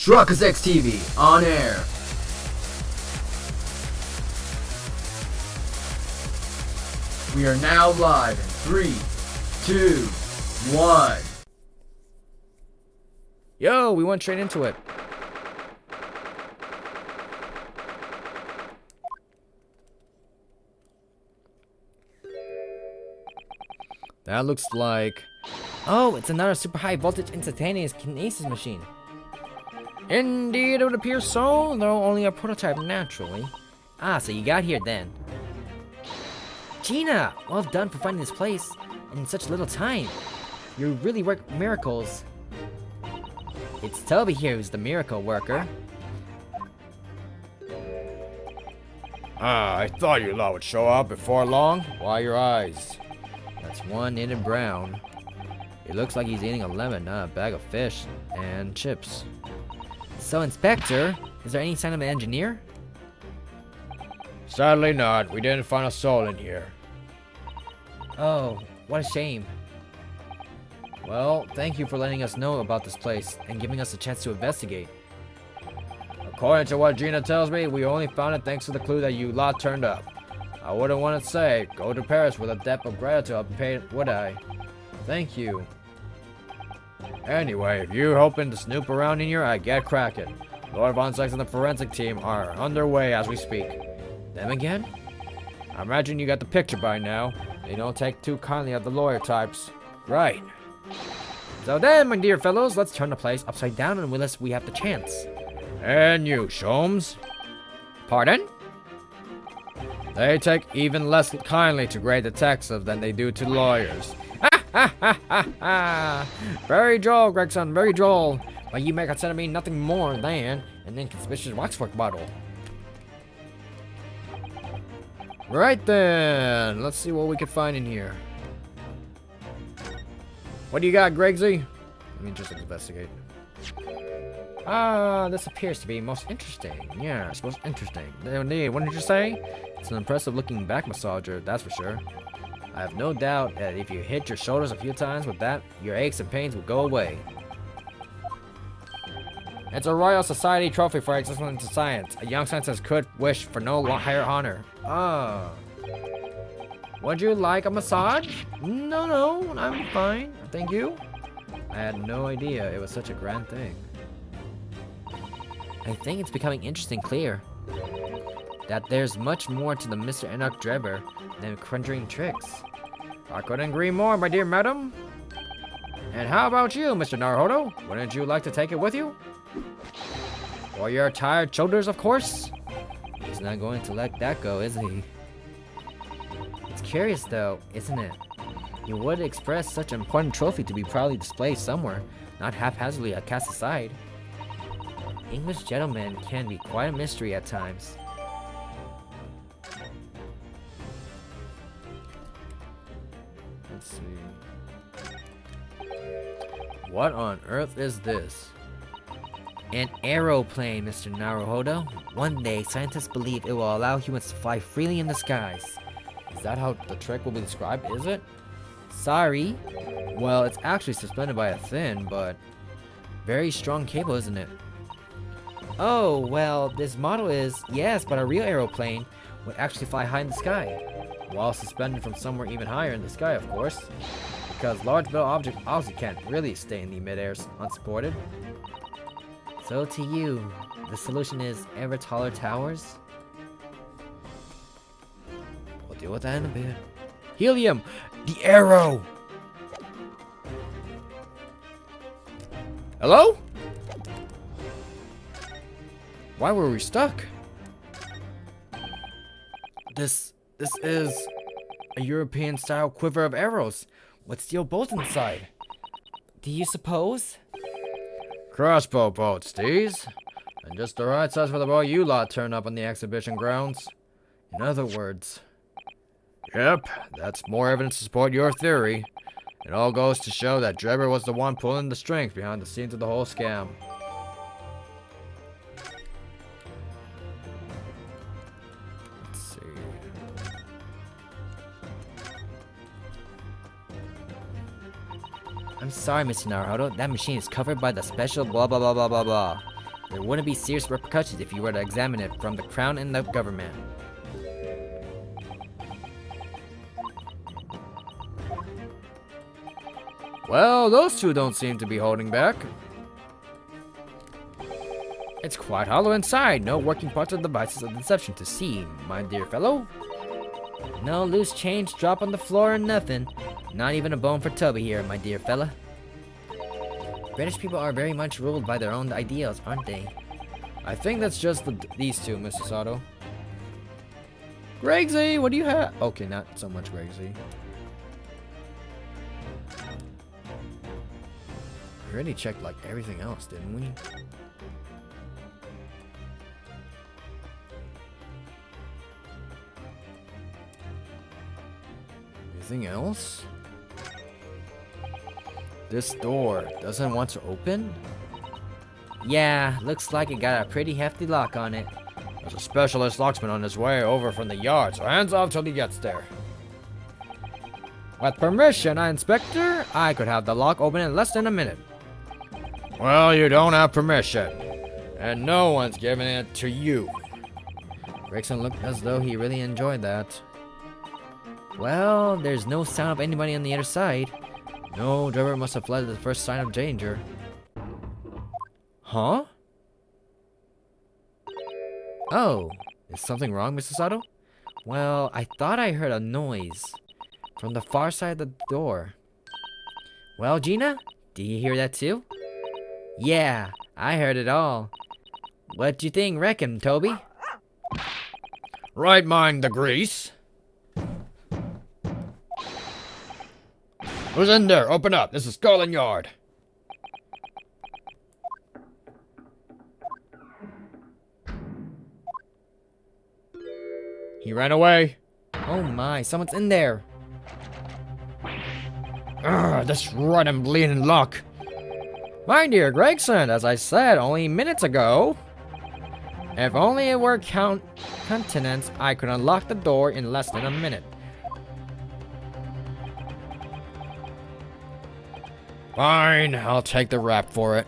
Chronicles TV on air. We are now live in 3, 2, 1. Yo, we went straight into it. That looks like... Oh, it's another super high voltage instantaneous kinesis machine. Indeed, it would appear so, though only a prototype naturally. Ah, so you got here then. Gina, well done for finding this place in such little time. You really work miracles. It's Toby here who's the miracle worker. I thought your lot would show up before long. Why your eyes? That's one knitted brown. It looks like he's eating a lemon, not a bag of fish and chips. So, Inspector, is there any sign of an engineer? Sadly not. We didn't find a soul in here. Oh, what a shame. Well, thank you for letting us know about this place and giving us a chance to investigate. According to what Gina tells me, we only found it thanks to the clue that you lot turned up. I wouldn't want to say, go to Paris with a debt of gratitude unpaid, would I? Thank you. Anyway, if you're hoping to snoop around in here, I get cracking. Lord Von Sykes and the forensic team are underway as we speak. Them again? I imagine you got the picture by now. They don't take too kindly of the lawyer types. Right. So then, my dear fellows, let's turn the place upside down unless we have the chance. And you, Sholmes? Pardon? They take even less kindly to great detectives than they do to lawyers. Very droll, Gregson, very droll. But you may consider me nothing more than an inconspicuous waxwork bottle. Right then, let's see what we can find in here. What do you got, Gregsy? Let me just investigate. This appears to be most interesting. Yes, most interesting. Indeed, what did you say? It's an impressive looking back massager, that's for sure. I have no doubt that if you hit your shoulders a few times with that, your aches and pains will go away. It's a Royal Society trophy for excellence in science. A young scientist could wish for no higher honor. Ah. Would you like a massage? No, I'm fine. Thank you. I had no idea it was such a grand thing. I think it's becoming interesting clear that there's much more to the Mr. Enoch Drebber than conjuring tricks. I couldn't agree more, my dear madam. And how about you, Mr. Naruhodo? Wouldn't you like to take it with you? For your tired shoulders, of course. He's not going to let that go, is he? It's curious though, isn't it? You would express such an important trophy to be proudly displayed somewhere, not haphazardly cast aside. English gentlemen can be quite a mystery at times. Let's see. What on earth is this? An aeroplane, Mr. Naruhodo. One day, scientists believe it will allow humans to fly freely in the skies. Is that how the trick will be described, is it? Sorry. Well, it's actually suspended by a thin, but very strong cable, isn't it? Oh, well, this model is, yes, but a real aeroplane would actually fly high in the sky. While suspended from somewhere even higher in the sky, of course. Because large metal objects obviously can't really stay in the midair unsupported. So to you, the solution is ever taller towers? We'll deal with that in a bit. Helium! The arrow! Hello? Why were we stuck? This is a European-style quiver of arrows with steel bolts inside. Do you suppose? Crossbow bolts, these. And just the right size for the bow you lot turned up on the exhibition grounds. In other words... Yep, that's more evidence to support your theory. It all goes to show that Drebber was the one pulling the strings behind the scenes of the whole scam. Let's see. I'm sorry, Mr. Naruhodo. That machine is covered by the special blah blah blah blah blah blah. There wouldn't be serious repercussions if you were to examine it from the crown and the government. Well, those two don't seem to be holding back. It's quite hollow inside. No working parts or devices of deception to see, my dear fellow. No loose change drop on the floor or nothing. Not even a bone for Toby here, my dear fella. British people are very much ruled by their own ideals, aren't they? I think that's just these two, Mr. Sato. Gregsy, what do you have? Okay, not so much Gregsy. We already checked like everything else, didn't we? Anything else? This door doesn't want to open? Yeah, looks like it got a pretty hefty lock on it. There's a specialist locksmith on his way over from the yard, so hands off till he gets there. With permission, Inspector, I could have the lock open in less than a minute. Well, you don't have permission, and no one's giving it to you. Gregson looked as though he really enjoyed that. Well, there's no sound of anybody on the other side. No driver must have fled at the first sign of danger. Huh? Oh, is something wrong, Mr. Sato? Well, I thought I heard a noise from the far side of the door. Well, Gina, do you hear that too? Yeah, I heard it all. What do you think, reckon, Toby? Right mind the grease. Who's in there? Open up. This is Scotland Yard. He ran away. Oh my, someone's in there. Ugh, this rotten bleeding lock. My dear Gregson, as I said only minutes ago, if only it were continents, I could unlock the door in less than a minute. Fine, I'll take the rap for it.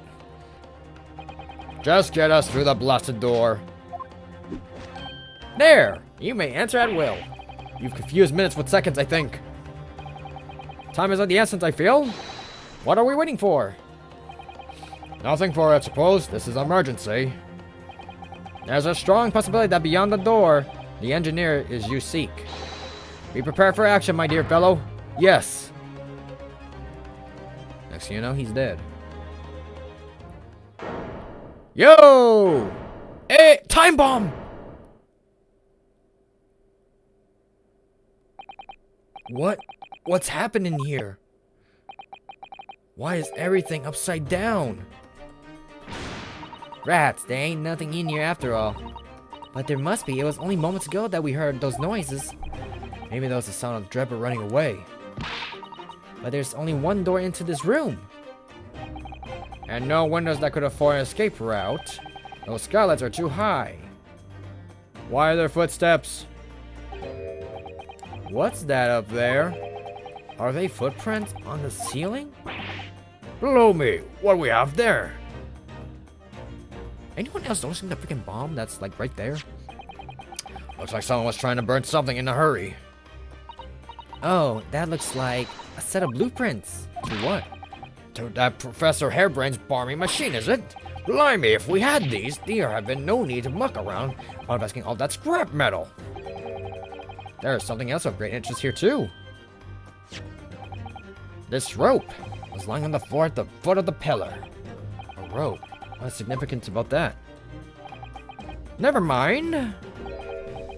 Just get us through the blasted door. There! You may enter at will. You've confused minutes with seconds, I think. Time is of the essence, I feel. What are we waiting for? Nothing for it, I suppose. This is emergency. There's a strong possibility that beyond the door, the engineer is you seek. Be prepared for action, my dear fellow. Yes. Next thing you know, he's dead. Yo! Hey, time bomb! What's happening here? Why is everything upside down? Rats, there ain't nothing in here after all. But there must be. It was only moments ago that we heard those noises. Maybe that was the sound of Drebber running away. But there's only one door into this room. And no windows that could afford an escape route. Those skylights are too high. Why are there footsteps? What's that up there? Are they footprints on the ceiling? Blow me, what do we have there? Anyone else noticing the freaking bomb that's like right there? Looks like someone was trying to burn something in a hurry. Oh, that looks like a set of blueprints. To what? To that Professor Hairbrain's barmy machine, is it? Blimey, if we had these, there had been no need to muck around while investing all that scrap metal. There's something else of great interest here, too. This rope was lying on the floor at the foot of the pillar. A rope? What's significant about that? Never mind.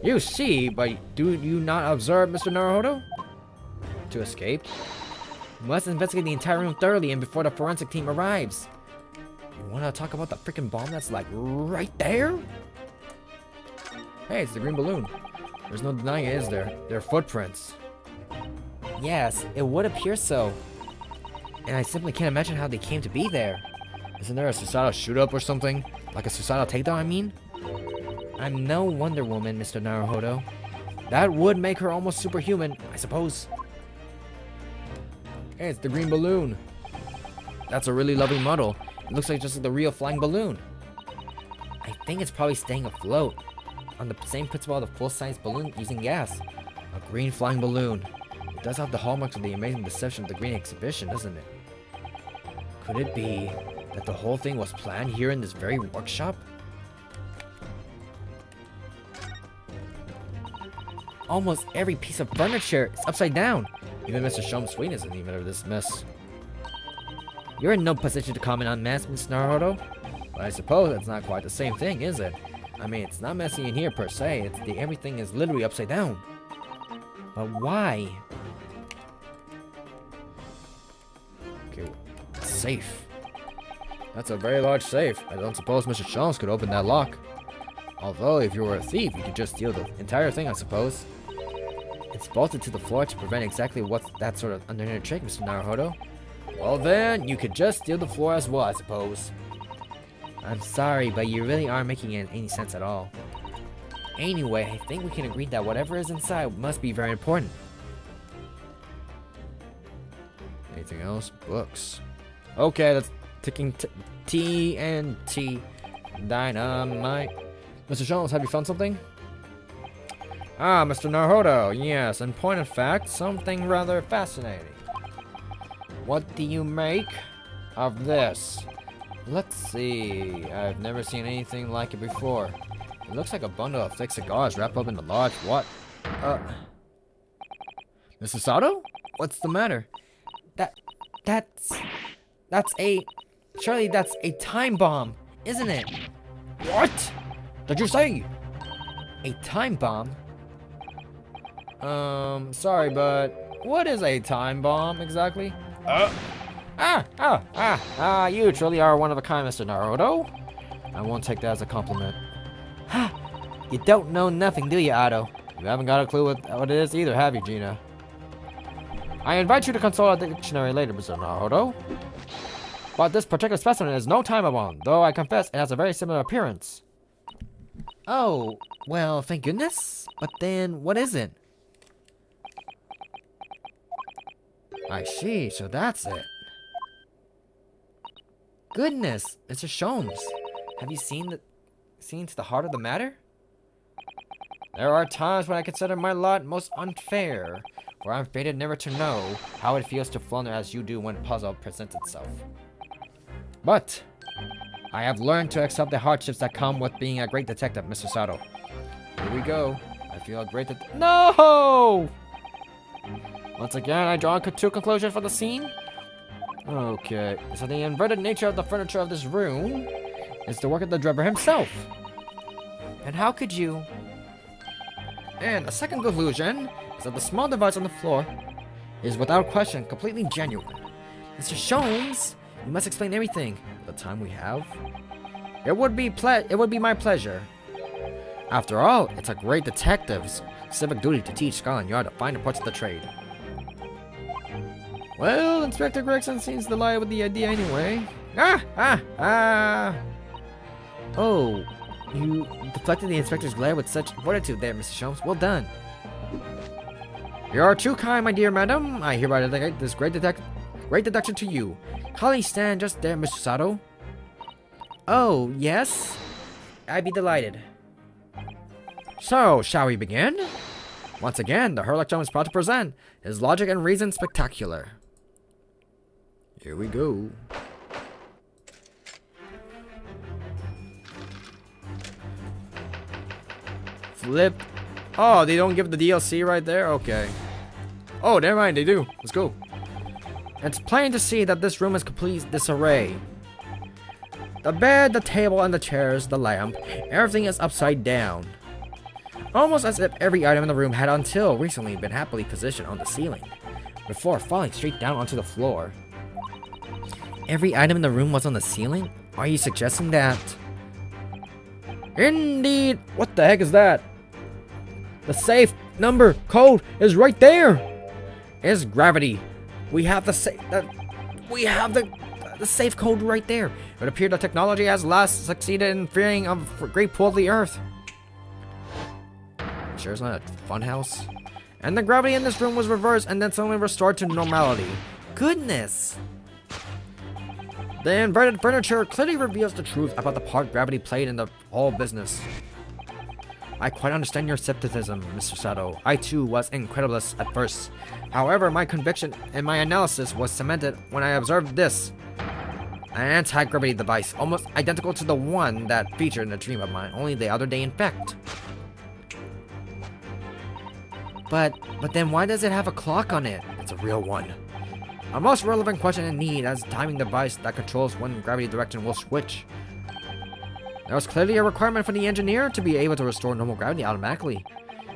You see, but do you not observe, Mr. Naruhodo? To escape? We must investigate the entire room thoroughly and before the forensic team arrives. You wanna talk about the freaking bomb that's like right there? Hey, it's the green balloon. There's no denying it, is there? They're footprints. Yes, it would appear so. And I simply can't imagine how they came to be there. Isn't there a Susato shoot-up or something? Like a Susato takedown, I mean? I'm no Wonder Woman, Mr. Naruhodo. That would make her almost superhuman, I suppose. Hey, it's the green balloon. That's a really lovely model. It looks like just like the real flying balloon. I think it's probably staying afloat on the same principle of the full-size balloon using gas. A green flying balloon. It does have the hallmarks of the amazing deception of the green exhibition, doesn't it? Could it be that the whole thing was planned here in this very workshop? Almost every piece of furniture is upside down. Even Mr. Shom's suite isn't even of this mess. You're in no position to comment on mess, Miss Naruto. But I suppose it's not quite the same thing, is it? I mean, it's not messy in here per se. It's the everything is literally upside down. But why? Okay, safe. That's a very large safe. I don't suppose Mr. Jones could open that lock. Although, if you were a thief, you could just steal the entire thing, I suppose. It's bolted to the floor to prevent exactly what's that sort of underhanded trick, Mr. Naruto. Well then, you could just steal the floor as well, I suppose. I'm sorry, but you really aren't making any sense at all. Anyway, I think we can agree that whatever is inside must be very important. Anything else? Books. Okay, that's ticking TNT dynamite. Mr. Jones, have you found something? Ah, Mr. Naruto, yes, in point of fact, something rather fascinating. What do you make of this? Let's see, I've never seen anything like it before. It looks like a bundle of thick cigars wrapped up in a large what? Mrs. Sato? What's the matter? Surely that's a time bomb, isn't it? What did you say? A time bomb? Sorry, but what is a time bomb exactly? You truly are one of a kind, Mr. Naruto. I won't take that as a compliment. You don't know nothing, do you, Otto? You haven't got a clue what it is either, have you, Gina? I invite you to consult a dictionary later, Mr. Naruto. But this particular specimen is no time bomb, though I confess it has a very similar appearance. Oh, well, thank goodness. But then, what is it? I see, so that's it. Goodness, Mr. Sholmes. Have you seen to the heart of the matter? There are times when I consider my lot most unfair, for I'm fated never to know how it feels to flounder as you do when puzzle presents itself. But I have learned to accept the hardships that come with being a great detective, Mr. Sato. Here we go. I feel a great No! Once again, I draw two conclusions for the scene. Okay, so the inverted nature of the furniture of this room is the work of the Drebber himself. And how could you? And a second conclusion is that the small device on the floor is without question completely genuine. Mr. Sholmes, you must explain everything. The time we have? It would be my pleasure. After all, it's a great detective's civic duty to teach Scotland Yard the finer parts of the trade. Well, Inspector Gregson seems to lie with the idea anyway. Oh, you deflected the inspector's glare with such fortitude there, Mr. Sholmes. Well done. You are too kind, my dear madam. I hereby dedicate this great deduction to you. Kindly stand just there, Mr. Sato. Oh, yes? I'd be delighted. So, shall we begin? Once again, the Herlock is proud to present his Logic and Reason Spectacular. Here we go. Flip. Oh, they don't give the DLC right there? Okay. Oh, never mind, they do. Let's go. It's plain to see that this room is complete disarray. The bed, the table, and the chairs, the lamp, everything is upside down. Almost as if every item in the room had until recently been happily positioned on the ceiling, before falling straight down onto the floor. Every item in the room was on the ceiling? Are you suggesting that? Indeed! What the heck is that? The safe number code is right there! It's gravity. We have the safe code right there. It would appear the technology has last succeeded in freeing a great pool of the earth. Sure it's not a funhouse? And the gravity in this room was reversed and then suddenly restored to normality. Goodness! The inverted furniture clearly reveals the truth about the part gravity played in the whole business. I quite understand your skepticism, Mr. Sato. I too was incredulous at first. However, my conviction and my analysis was cemented when I observed this. An anti-gravity device, almost identical to the one that featured in a dream of mine only the other day in fact. But then why does it have a clock on it? It's a real one. A most relevant question in need as a timing device that controls when gravity direction will switch. There was clearly a requirement for the engineer to be able to restore normal gravity automatically.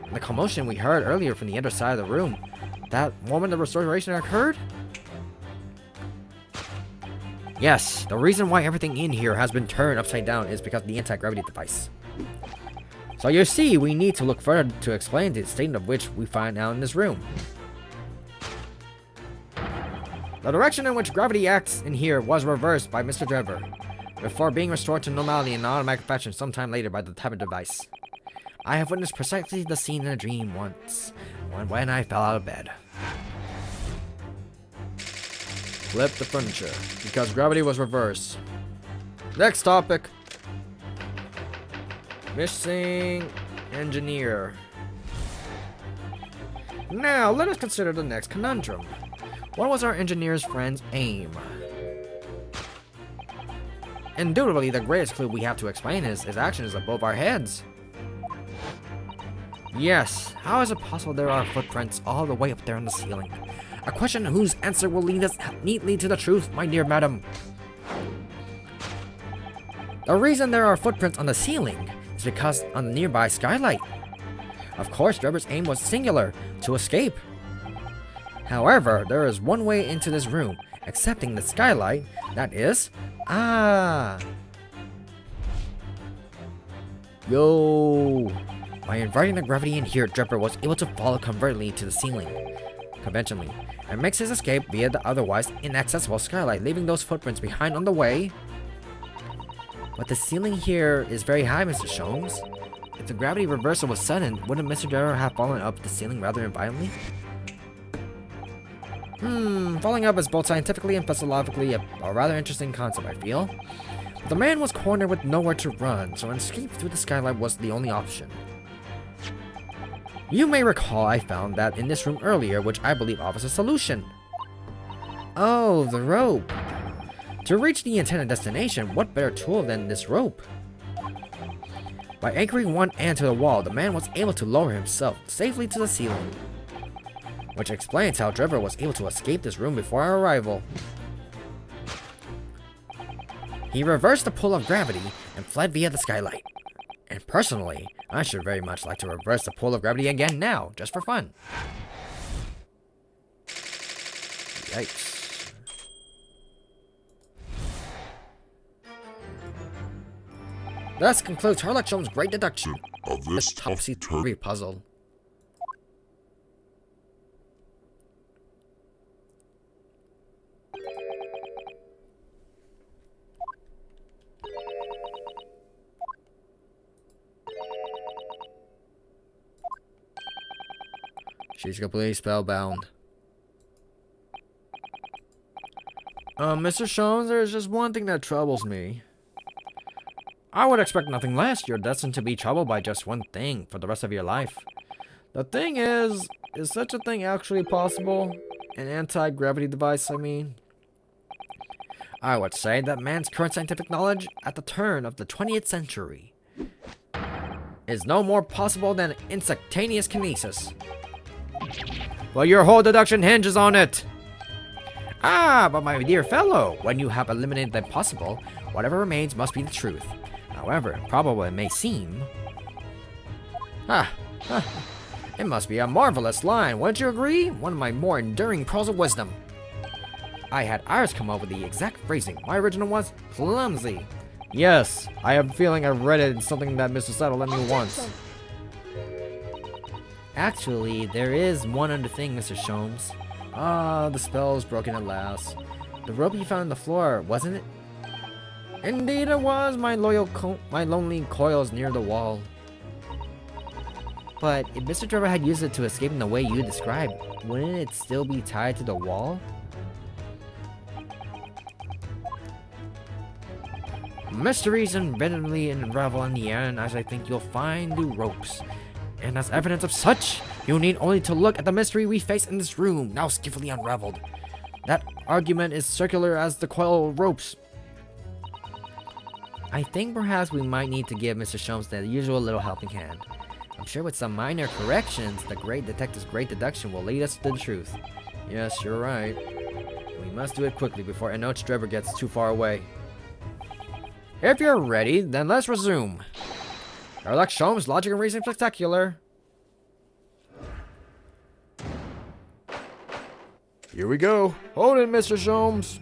And the commotion we heard earlier from the other side of the room, that moment the restoration occurred? Yes, the reason why everything in here has been turned upside down is because of the anti-gravity device. So you see, we need to look further to explain the state of which we find now in this room. The direction in which gravity acts in here was reversed by Mr. Trevor, before being restored to normality in automatic fashion sometime later by the tablet device. I have witnessed precisely the scene in a dream once, when I fell out of bed. Flip the furniture, because gravity was reversed. Next topic. Missing engineer. Now, let us consider the next conundrum. What was our engineer's friend's aim? Indubitably, the greatest clue we have to explain is his actions above our heads. Yes, how is it possible there are footprints all the way up there on the ceiling? A question whose answer will lead us neatly to the truth, my dear madam. The reason there are footprints on the ceiling is because on the nearby skylight. Of course, Trevor's aim was singular, to escape. However, there is one way into this room, excepting the skylight, that is... Yo! By inverting the gravity in here, Trevor was able to follow convertedly to the ceiling, conventionally, and makes his escape via the otherwise inaccessible skylight, leaving those footprints behind on the way. But the ceiling here is very high, Mr. Sholmes. If the gravity reversal was sudden, wouldn't Mr. Trevor have fallen up the ceiling rather violently? Falling up is both scientifically and physiologically a rather interesting concept, I feel. But the man was cornered with nowhere to run, so an escape through the skylight was the only option. You may recall I found that in this room earlier, which I believe offers a solution. Oh, the rope. To reach the intended destination, what better tool than this rope? By anchoring one end to the wall, the man was able to lower himself safely to the ceiling. Which explains how Trevor was able to escape this room before our arrival. He reversed the pull of gravity and fled via the skylight. And personally, I should very much like to reverse the pull of gravity again now, just for fun. Yikes. Thus concludes Sherlock Holmes' great deduction of this topsy-turvy puzzle. She's completely spellbound. Mr. Sholmes, there's just one thing that troubles me. I would expect nothing less. You're destined to be troubled by just one thing for the rest of your life. The thing is such a thing actually possible? An anti-gravity device, I mean? I would say that man's current scientific knowledge at the turn of the 20th century is no more possible than instantaneous kinesis. Well, your whole deduction hinges on it. But my dear fellow, when you have eliminated the impossible, whatever remains must be the truth. However improbable it may seem. It must be a marvelous line, wouldn't you agree? One of my more enduring pearls of wisdom. I had Iris come up with the exact phrasing. My original was clumsy. Yes, I have a feeling I've read it in something that Mr. Sato lent me once. Actually, there is one other thing, Mr. Sholmes. The spell is broken at last. The rope you found on the floor, wasn't it? Indeed it was. My lonely coils near the wall. But if Mr. Trevor had used it to escape in the way you described, wouldn't it still be tied to the wall? Mysteries inevitably unravel in the end, as I think you'll find the ropes. And as evidence of such, you need only to look at the mystery we face in this room, now skillfully unraveled. That argument is circular as the coil of ropes. I think perhaps we might need to give Mr. Sholmes the usual little helping hand. I'm sure with some minor corrections, the great detective's great deduction will lead us to the truth. Yes, you're right. We must do it quickly before Enoch Drebber gets too far away. If you're ready, then let's resume. Sherlock Sholmes, Logic and Reasoning Spectacular. Here we go. Hold it, Mr. Sholmes.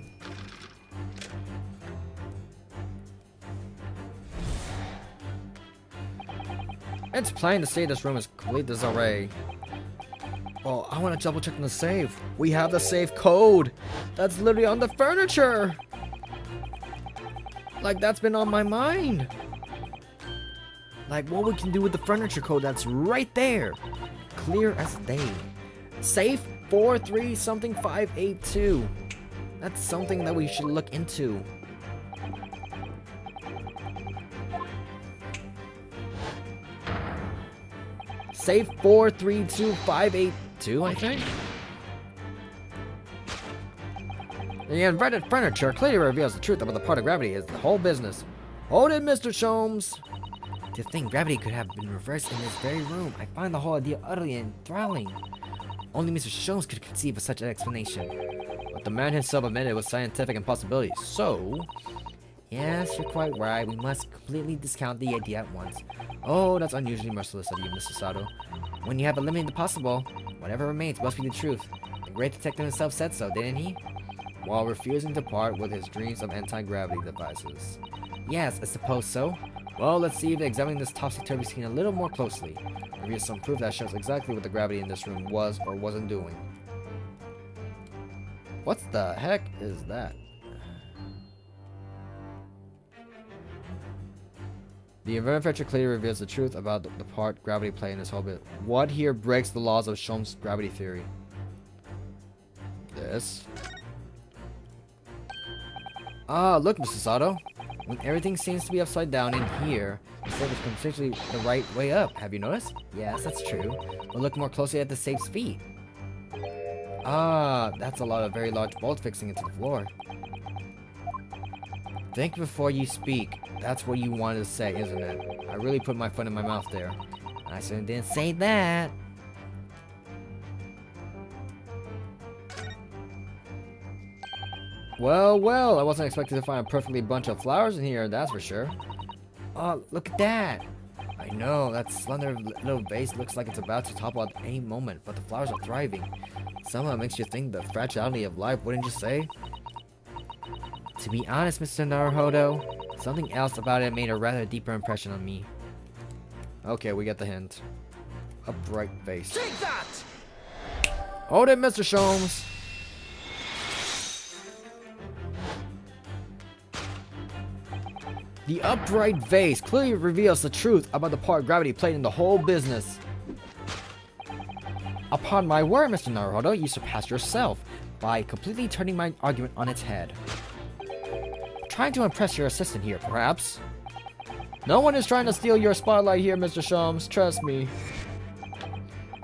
It's plain to see this room is complete disarray. Well, I want to double check on the safe. We have the safe code. That's literally on the furniture. Like, that's been on my mind. Like, what we can do with the furniture code that's right there. Clear as day. Safe 43 something 582. That's something that we should look into. Safe 432582, I think. The inverted furniture clearly reveals the truth about the part of gravity is the whole business. Hold it, Mr. Sholmes. To think gravity could have been reversed in this very room, I find the whole idea utterly enthralling. Only Mr. Sholmes could conceive of such an explanation. But the man himself admitted it was scientific impossibility, so... Yes, you're quite right. We must completely discount the idea at once. Oh, that's unusually merciless of you, Mr. Sato. When you have eliminated the possible, whatever remains must be the truth. The great detective himself said so, didn't he? While refusing to part with his dreams of anti-gravity devices. Yes, I suppose so. Well, let's see if examining this topsy-turvy scene a little more closely reveals some proof that shows exactly what the gravity in this room was or wasn't doing. What the heck is that? The inverted furniture clearly reveals the truth about the part gravity played in this whole bit. What here breaks the laws of Sholmes' gravity theory? This. Ah, look, Mr. Sato. When everything seems to be upside down in here, the safe is completely the right way up. Have you noticed? Yes, that's true. But look more closely at the safe's feet. Ah, that's a lot of very large bolts fixing into the floor. Think before you speak. That's what you wanted to say, isn't it? I really put my foot in my mouth there. I certainly didn't say that. Well, well, I wasn't expecting to find a perfectly bunch of flowers in here, that's for sure. Oh, look at that. I know, that slender little vase looks like it's about to topple at any moment, but the flowers are thriving. Somehow it makes you think the fragility of life, wouldn't you say? To be honest, Mr. Naruhodo, something else about it made a rather deeper impression on me. Okay, we get the hint. Upright vase. Take that! Hold it, Mr. Sholmes. The upright vase clearly reveals the truth about the part gravity played in the whole business. Upon my word, Mr. Naruhodo, you surpassed yourself by completely turning my argument on its head. Trying to impress your assistant here, perhaps? No one is trying to steal your spotlight here, Mr. Sholmes. Trust me.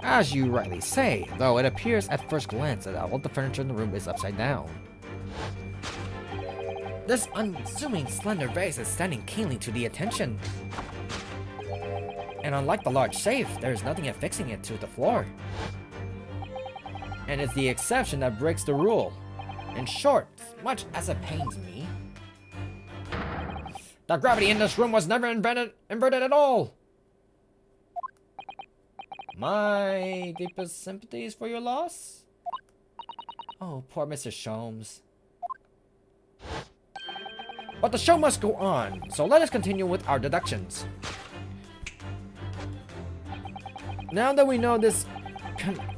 As you rightly say, though it appears at first glance that all the furniture in the room is upside down. This unassuming slender vase is standing keenly to the attention. And unlike the large safe, there is nothing affixing it to the floor. And it's the exception that breaks the rule. In short, much as it pains me, the gravity in this room was never inverted at all. My deepest sympathies for your loss. Oh, poor Mr. Sholmes. But the show must go on, so let us continue with our deductions. Now that we know this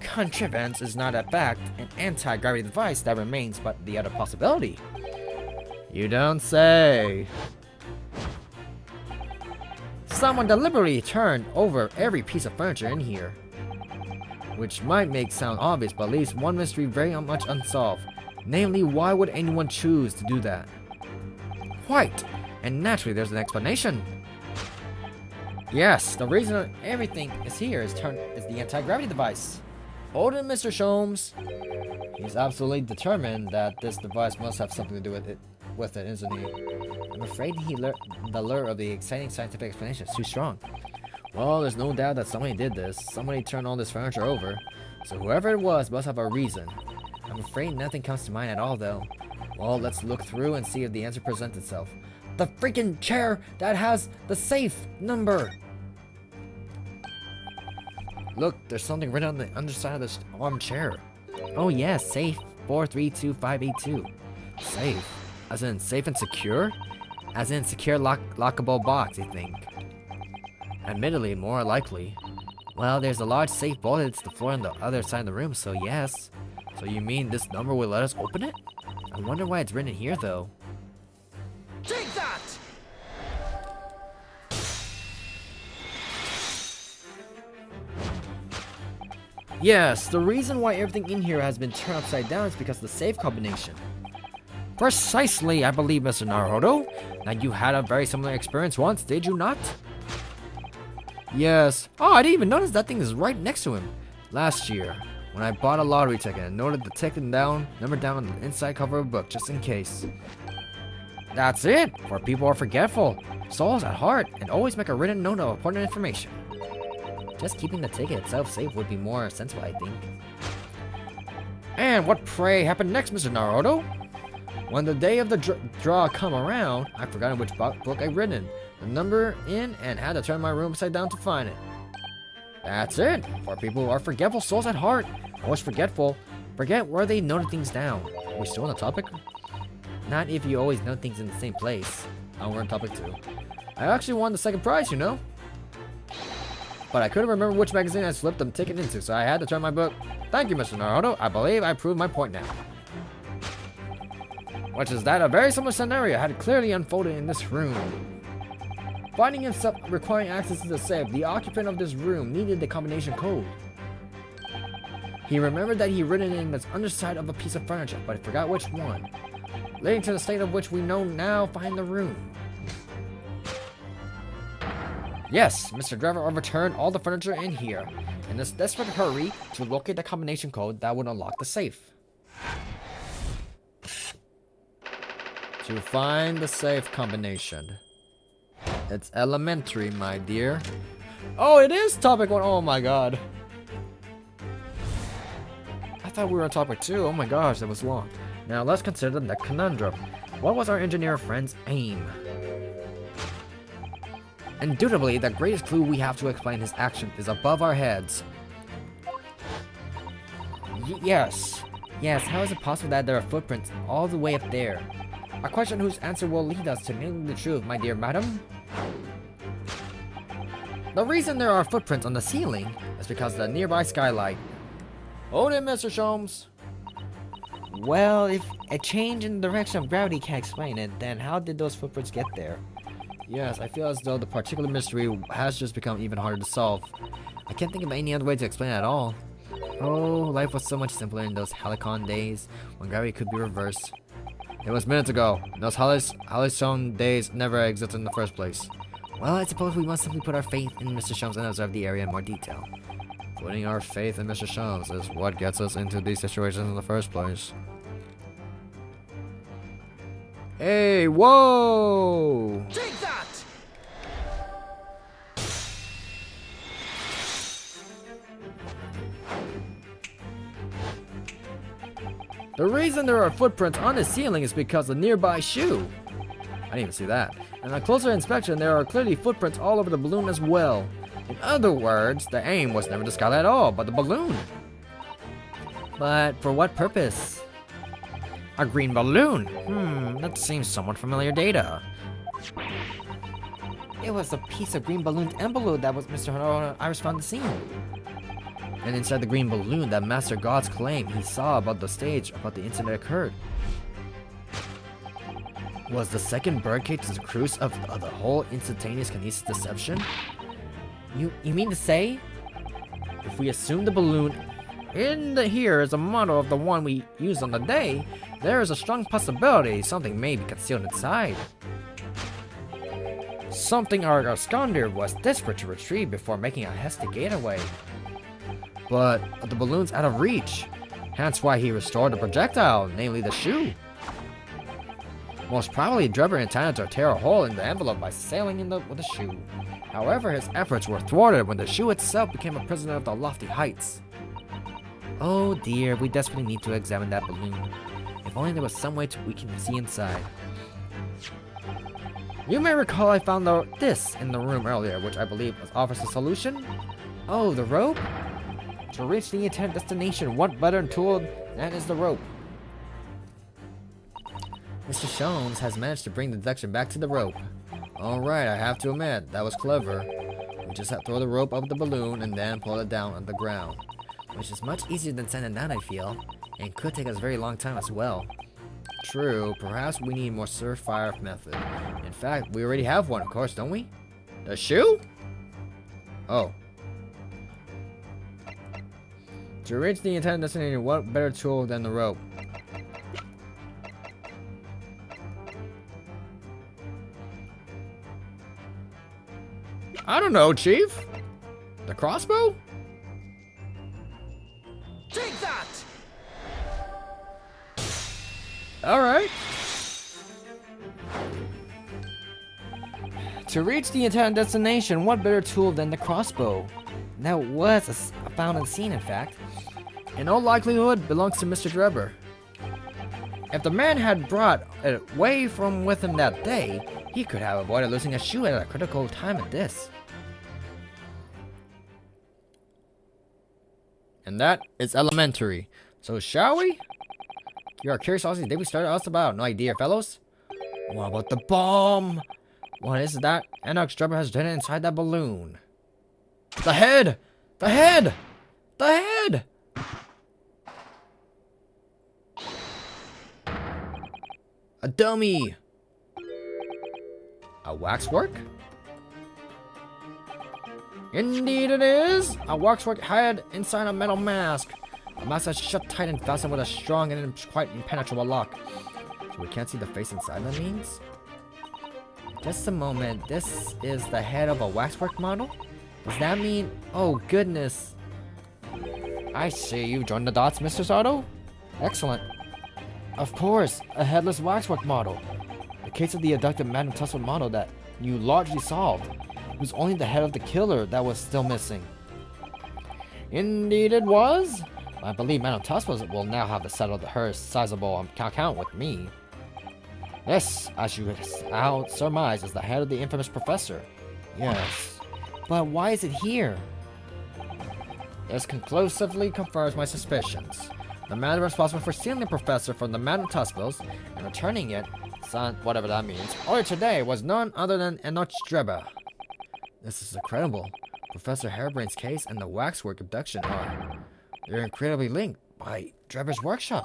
contrivance is not a fact, an anti-gravity device, that remains but the other possibility. You don't say. Someone deliberately turned over every piece of furniture in here. Which might make sound obvious, but leaves one mystery very much unsolved. Namely, why would anyone choose to do that? Quite. And naturally, there's an explanation. Yes, the reason everything is here is the anti-gravity device. Older Mr. Sholmes, he's absolutely determined that this device must have something to do with it, isn't he? I'm afraid the lure of the exciting scientific explanation is too strong. Well, there's no doubt that somebody did this. Somebody turned all this furniture over. So whoever it was must have a reason. I'm afraid nothing comes to mind at all, though. Well, let's look through and see if the answer presents itself. The freaking chair that has the safe number! Look, there's something written on the underside of this armchair. Oh yes, safe 432582. Safe? As in safe and secure? As in secure lockable box, I think. Admittedly, more likely. Well, there's a large safe bolted to the floor on the other side of the room, so yes. So you mean this number will let us open it? I wonder why it's written here, though. Take that! Yes, the reason why everything in here has been turned upside down is because of the safe combination. Precisely, I believe, Mr. Naruto. Now, you had a very similar experience once, did you not? Yes. Oh, I didn't even notice that thing is right next to him. Last year, when I bought a lottery ticket and noted the number down on the inside cover of a book, just in case. That's it, for people are forgetful, souls at heart, and always make a written note of important information. Just keeping the ticket itself safe would be more sensible, I think. And what pray happened next, Mr. Naruto? When the day of the draw come around, I forgot which book I'd written the number in and had to turn my room upside down to find it. That's it, for people who are forgetful souls at heart, always forgetful, forget where they noted things down. Are we still on the topic? Not if you always note things in the same place. Oh, we're on topic 2. I actually won the second prize, you know? But I couldn't remember which magazine I slipped the ticket into, so I had to turn my book. Thank you, Mr. Naruto. I believe I proved my point now. Which is that a very similar scenario had clearly unfolded in this room. Finding himself requiring access to the safe, the occupant of this room needed the combination code. He remembered that he had written it in the underside of a piece of furniture, but he forgot which one. Leading to the state of which we know now find the room. Yes, Mr. Driver overturned all the furniture in here, in this desperate hurry to locate the combination code that would unlock the safe. To find the safe combination. It's elementary, my dear. Oh, it is topic 1. Oh my god. I thought we were on topic 2. Oh my gosh, that was long. Now let's consider the conundrum. What was our engineer friend's aim? Indubitably, the greatest clue we have to explain his action is above our heads. Yes. Yes, how is it possible that there are footprints all the way up there? A question whose answer will lead us to knowing the truth, my dear madam. The reason there are footprints on the ceiling is because of the nearby skylight. Hold it, Mr. Sholmes. Well, if a change in the direction of gravity can explain it, then how did those footprints get there? Yes, I feel as though the particular mystery has just become even harder to solve. I can't think of any other way to explain it at all. Oh, life was so much simpler in those Helicon days when gravity could be reversed. It was minutes ago. Those Halcyon days never existed in the first place. Well, I suppose we must simply put our faith in Mr. Sholmes and observe the area in more detail. Putting our faith in Mr. Sholmes is what gets us into these situations in the first place. Hey, whoa! Take that! The reason there are footprints on the ceiling is because of the nearby shoe. I didn't even see that. And on closer inspection, there are clearly footprints all over the balloon as well. In other words, the aim was never the skylight at all, but the balloon. But for what purpose? A green balloon? That seems somewhat familiar data. It was a piece of green balloon's envelope that was Mr. Honorable Iris found the scene. And inside the green balloon, that Master God's claim he saw about the stage about the incident occurred. Was the second birdcage the cruise of the whole instantaneous kinesis deception? You mean to say? If we assume the balloon in here is a model of the one we used on the day, there is a strong possibility something may be concealed inside. Something our absconder was desperate to retrieve before making a hasty getaway. But the balloon's out of reach, hence why he restored the projectile, namely the shoe. Most probably, Drebber intended to tear a hole in the envelope by sailing in with the shoe. However, his efforts were thwarted when the shoe itself became a prisoner of the lofty heights. Oh dear, we desperately need to examine that balloon. If only there was some way we can see inside. You may recall I found this in the room earlier, which I believe offers a solution. Oh, the rope? To reach the intended destination, what better tool than is the rope? Mr. Shones has managed to bring the deduction back to the rope. Alright, I have to admit, that was clever. We just have to throw the rope up the balloon and then pull it down on the ground. Which is much easier than sending that, I feel. And could take us a very long time as well. True, perhaps we need a more surefire method. In fact, we already have one, of course, don't we? The shoe? Oh. To reach the intended destination, what better tool than the rope? I don't know, Chief. The crossbow? Take that! Alright. To reach the intended destination, what better tool than the crossbow? That was found and seen, in fact. In all likelihood, belongs to Mr. Drebber. If the man had brought it away from with him that day, he could have avoided losing a shoe at a critical time like this. And that is elementary. So shall we? Your curiosity did we start us about? No idea, fellows. What about the bomb? What is that? Enoch Drebber has done it inside that balloon. The head! The head! The head! A dummy! A waxwork? Indeed it is! A waxwork head inside a metal mask. A mask that's shut tight and fastened with a strong and quite impenetrable lock. So we can't see the face inside, that means? Just a moment, this is the head of a waxwork model? Does that mean... Oh goodness. I see, you joined the dots, Mr. Sato? Excellent. Of course, a headless waxwork model. The case of the abducted Madame Tussle model that you largely solved. It was only the head of the killer that was still missing. Indeed it was. I believe Madame Tussle will now have to settle her sizable account with me. This, as you out surmise, is the head of the infamous professor. Yes. But why is it here? This conclusively confirms my suspicions. The man responsible for stealing the professor from the Madame Tussles and returning it, son, whatever that means, earlier today was none other than Enoch Drebber. This is incredible. Professor Harebrain's case and the waxwork abduction they're incredibly linked by Drebber's workshop.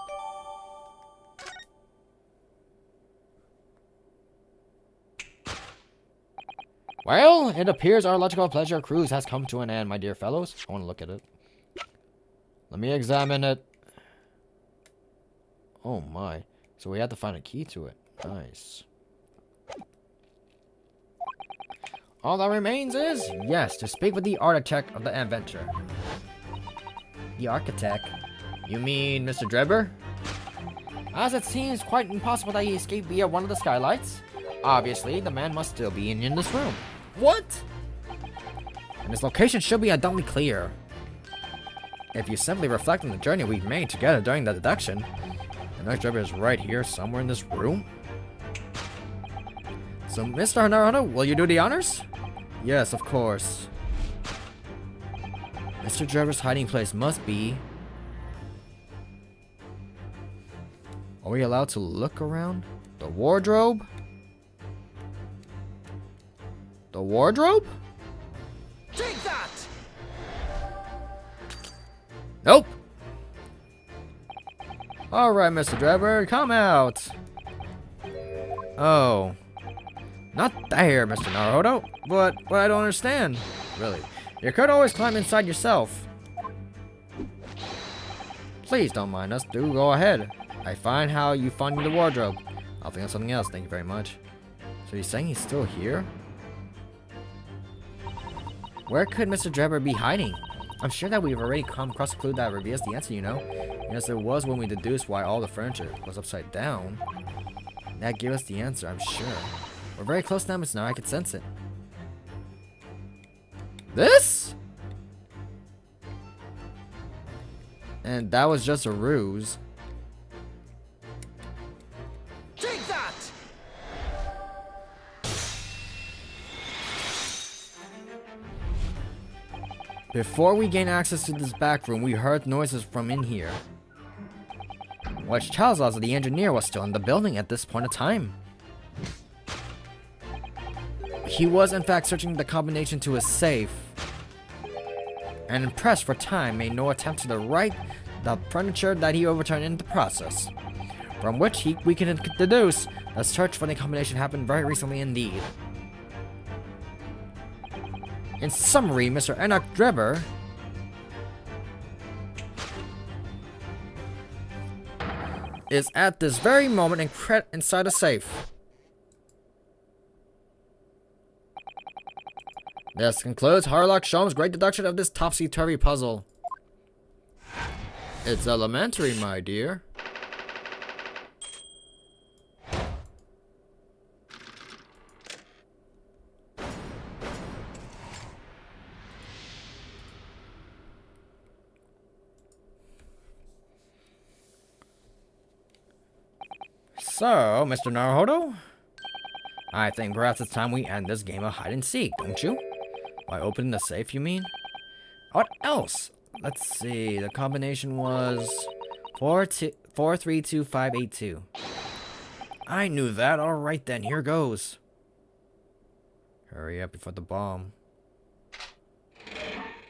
Well, it appears our logical pleasure cruise has come to an end, my dear fellows. I want to look at it. Let me examine it. Oh my. So we have to find a key to it. Nice. All that remains is, yes, to speak with the architect of the adventure. The architect? You mean Mr. Drebber? As it seems quite impossible that he escaped via one of the skylights. Obviously, the man must still be in this room. What? And his location should be abundantly clear. If you simply reflect on the journey we've made together during the deduction, Enoch Drebber is right here, somewhere in this room. So, Mr. Naruto, will you do the honors? Yes, of course. Mr. Drebber's hiding place must be... Are we allowed to look around? The wardrobe? The wardrobe? Take that! Nope. Alright, Mr. Drebber, come out. Oh. Not there, Mr. Naruto. But I don't understand. Really. You could always climb inside yourself. Please don't mind us. Do go ahead. I find how you find the wardrobe. I'll think of something else. Thank you very much. So he's saying he's still here? Where could Mr. Drebber be hiding? I'm sure that we've already come across a clue that reveals the answer, you know? Yes, there was when we deduced why all the furniture was upside down. That gave us the answer, I'm sure. We're very close now, Miss Nar. I can sense it. This? And that was just a ruse. Take that! Before we gained access to this back room, we heard noises from in here, which tells us that the engineer was still in the building at this point of time. He was in fact searching the combination to his safe, and pressed for time, made no attempt to the furniture that he overturned in the process, from which we can deduce the search for the combination happened very recently indeed. In summary, Mr. Enoch Drebber is at this very moment inside a safe. This concludes Harlock Sholmes' great deduction of this topsy-turvy puzzle. It's elementary, my dear. So, Mr. Naruhodo, I think perhaps it's time we end this game of hide and seek, don't you? By opening the safe, you mean? What else? Let's see, the combination was 432582. I knew that. Alright then, here goes. Hurry up before the bomb.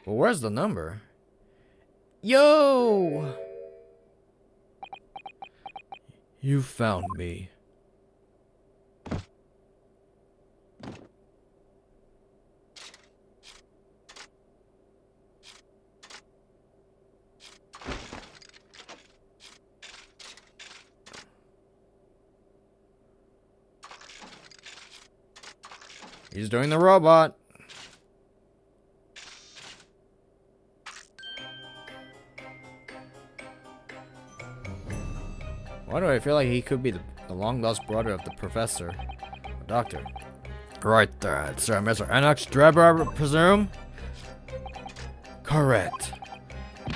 Well, where's the number? Yo! You found me. He's doing the robot. Why do I feel like he could be the long-lost brother of the professor? Or doctor. Right there, sir. Mr. Enoch Drebber, I presume? Correct.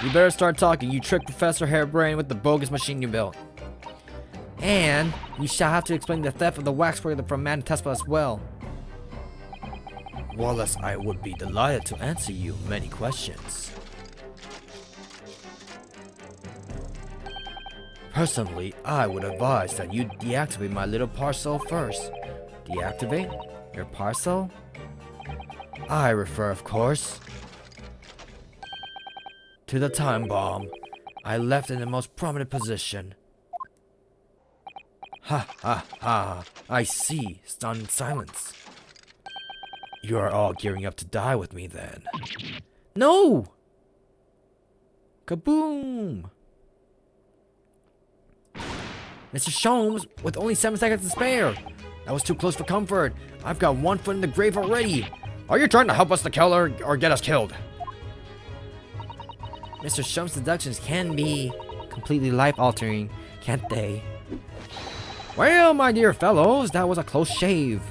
You better start talking. You tricked Professor Hairbrain with the bogus machine you built. And you shall have to explain the theft of the wax spoiler from Madame Tesla as well. Wallace, I would be delighted to answer you many questions. Personally, I would advise that you deactivate my little parcel first. Deactivate? Your parcel? I refer, of course, to the time bomb I left in the most prominent position. Ha ha ha, I see. Stunned silence. You are all gearing up to die with me then. No! Kaboom! Mr. Sholmes, with only 7 seconds to spare. That was too close for comfort. I've got one foot in the grave already. Are you trying to help us to kill her or get us killed? Mr. Sholmes' deductions can be completely life-altering, can't they? Well, my dear fellows, that was a close shave.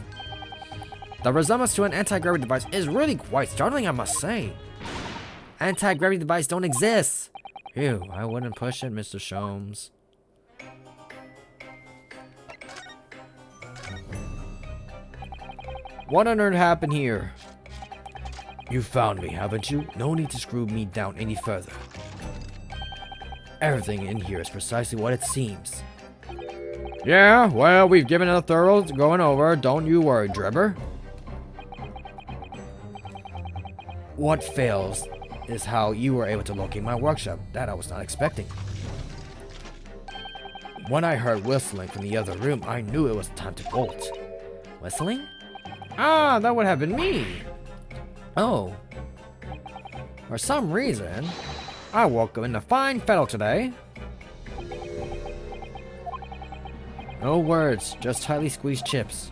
The resemblance to an anti-gravity device is really quite startling, I must say. Anti-gravity devices don't exist. Phew, I wouldn't push it, Mr. Sholmes. What on earth happened here? You found me, haven't you? No need to screw me down any further. Everything in here is precisely what it seems. Yeah, well, we've given it a thorough going over. Don't you worry, Drebber. What fails is how you were able to locate my workshop. That I was not expecting. When I heard whistling from the other room, I knew it was time to bolt. Whistling? Ah, that would have been me. Oh. For some reason, I woke up in a fine fettle today. No words, just tightly squeezed chips.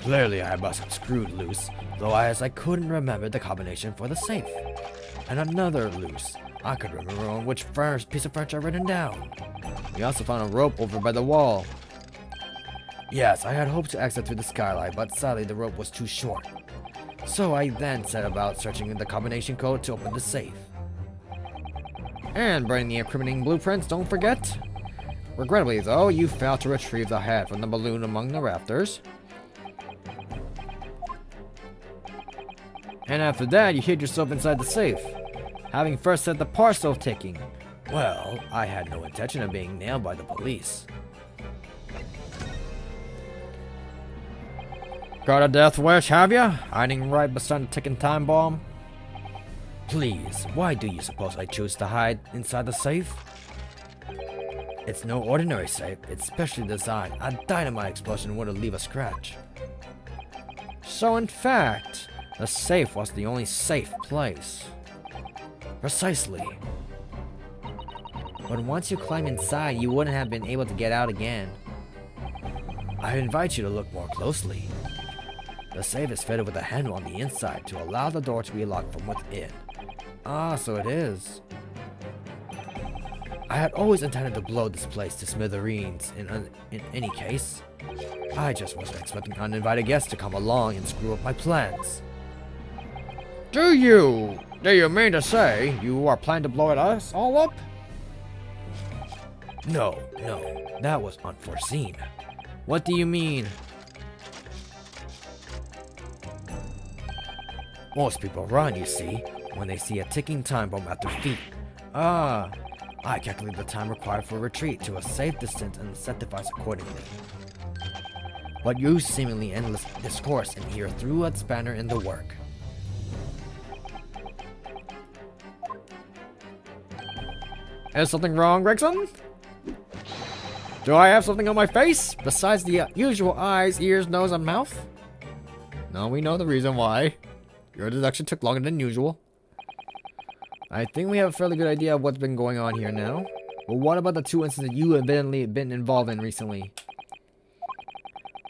Clearly I must have screwed loose, though as I couldn't remember the combination for the safe. And another loose. I could remember on which piece of furniture I'd written down. We also found a rope over by the wall. Yes, I had hoped to exit through the skylight, but sadly the rope was too short. So I then set about searching the combination code to open the safe. And burning the incriminating blueprints, don't forget. Regrettably though, you failed to retrieve the head from the balloon among the rafters. And after that, you hid yourself inside the safe, having first set the parcel ticking. Well, I had no intention of being nailed by the police. Got a death wish, have ya? Hiding right beside the ticking time bomb? Please, why do you suppose I choose to hide inside the safe? It's no ordinary safe, it's specially designed. A dynamite explosion wouldn't leave a scratch. So in fact, the safe was the only safe place. Precisely. But once you climb inside, you wouldn't have been able to get out again. I invite you to look more closely. The safe is fitted with a handle on the inside to allow the door to be locked from within. Ah, so it is. I had always intended to blow this place to smithereens in any case. I just wasn't expecting uninvited guests to come along and screw up my plans. Do you mean to say you are planning to blow us all up? No, that was unforeseen. What do you mean? Most people run, you see, when they see a ticking time bomb at their feet. Ah, I calculate the time required for retreat to a safe distance and set device accordingly. But you seemingly endless discourse and here threw a spanner in the work. Is something wrong, Gregson? Do I have something on my face besides the usual eyes, ears, nose, and mouth? No, we know the reason why. Your deduction took longer than usual. I think we have a fairly good idea of what's been going on here now. But what about the two incidents you have been involved in recently?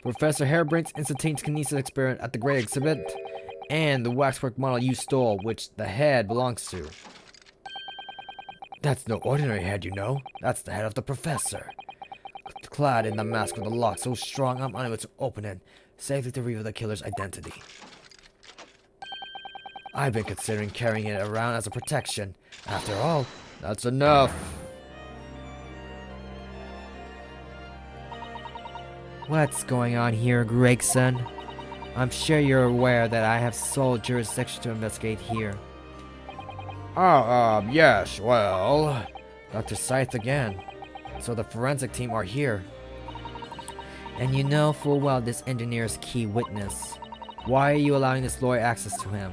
Professor Harebrain's instantaneous kinesis experiment at the Great Exhibit, and the waxwork model you stole, which the head belongs to. That's no ordinary head, you know. That's the head of the professor. Clad in the mask with a lock so strong I'm unable to open it, safely to reveal the killer's identity. I've been considering carrying it around as a protection. After all, that's enough. What's going on here, Gregson? I'm sure you're aware that I have sole jurisdiction to investigate here. Yes, well... Dr. Scythe again. So the forensic team are here. And you know full well this engineer is key witness. Why are you allowing this lawyer access to him?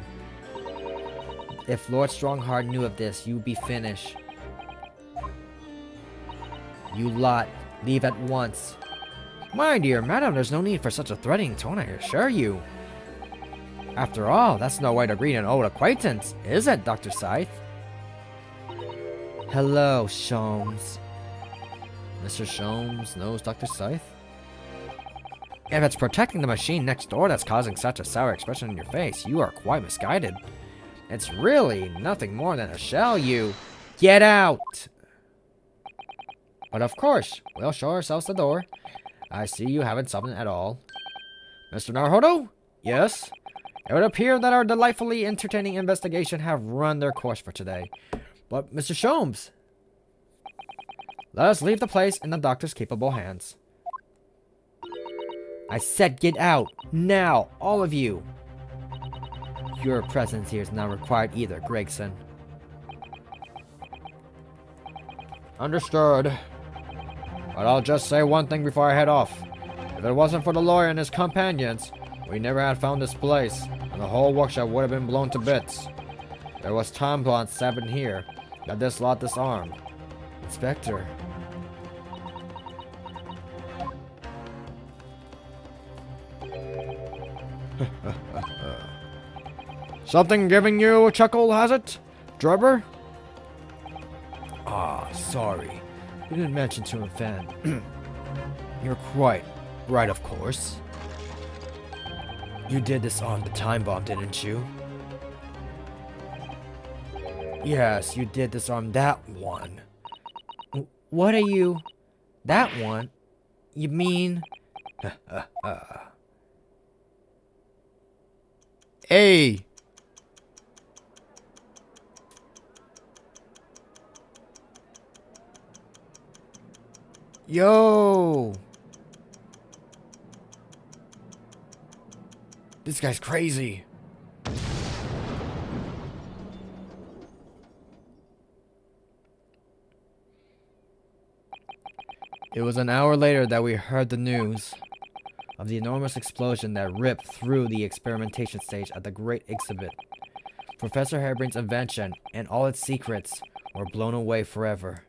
If Lord Strongheart knew of this, you'd be finished. You lot, leave at once. My dear madam, there's no need for such a threatening tone, I assure you. After all, that's no way to greet an old acquaintance, is it, Dr. Scythe? Hello, Sholmes. Mr. Sholmes knows Dr. Scythe? If it's protecting the machine next door that's causing such a sour expression on your face, you are quite misguided. It's really nothing more than a shell, you... Get out! But of course, we'll show ourselves the door. I see you haven't summoned at all. Mr. Naruhodo? Yes? It would appear that our delightfully entertaining investigation have run their course for today. But, Mr. Sholmes, let us leave the place in the doctor's capable hands. I said get out! Now! All of you! Your presence here is not required either, Gregson. Understood. But I'll just say one thing before I head off. If it wasn't for the lawyer and his companions, we never had found this place, and the whole workshop would have been blown to bits. There was time bombs set in here that this lot disarmed. Inspector. Something giving you a chuckle, has it, Drebber? Sorry. You didn't mention to him, Fan. You're quite right, of course. You did disarm the time bomb, didn't you? Yes, you did disarm that one. What are you... That one? You mean... Hey! Yo! This guy's crazy. It was an hour later that we heard the news of the enormous explosion that ripped through the experimentation stage at the Great Exhibit. Professor Harebrain's invention and all its secrets were blown away forever.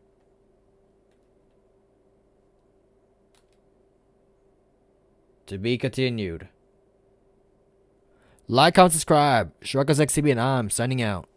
To be continued. Like, comment, subscribe. Chronicles XCB and I'm signing out.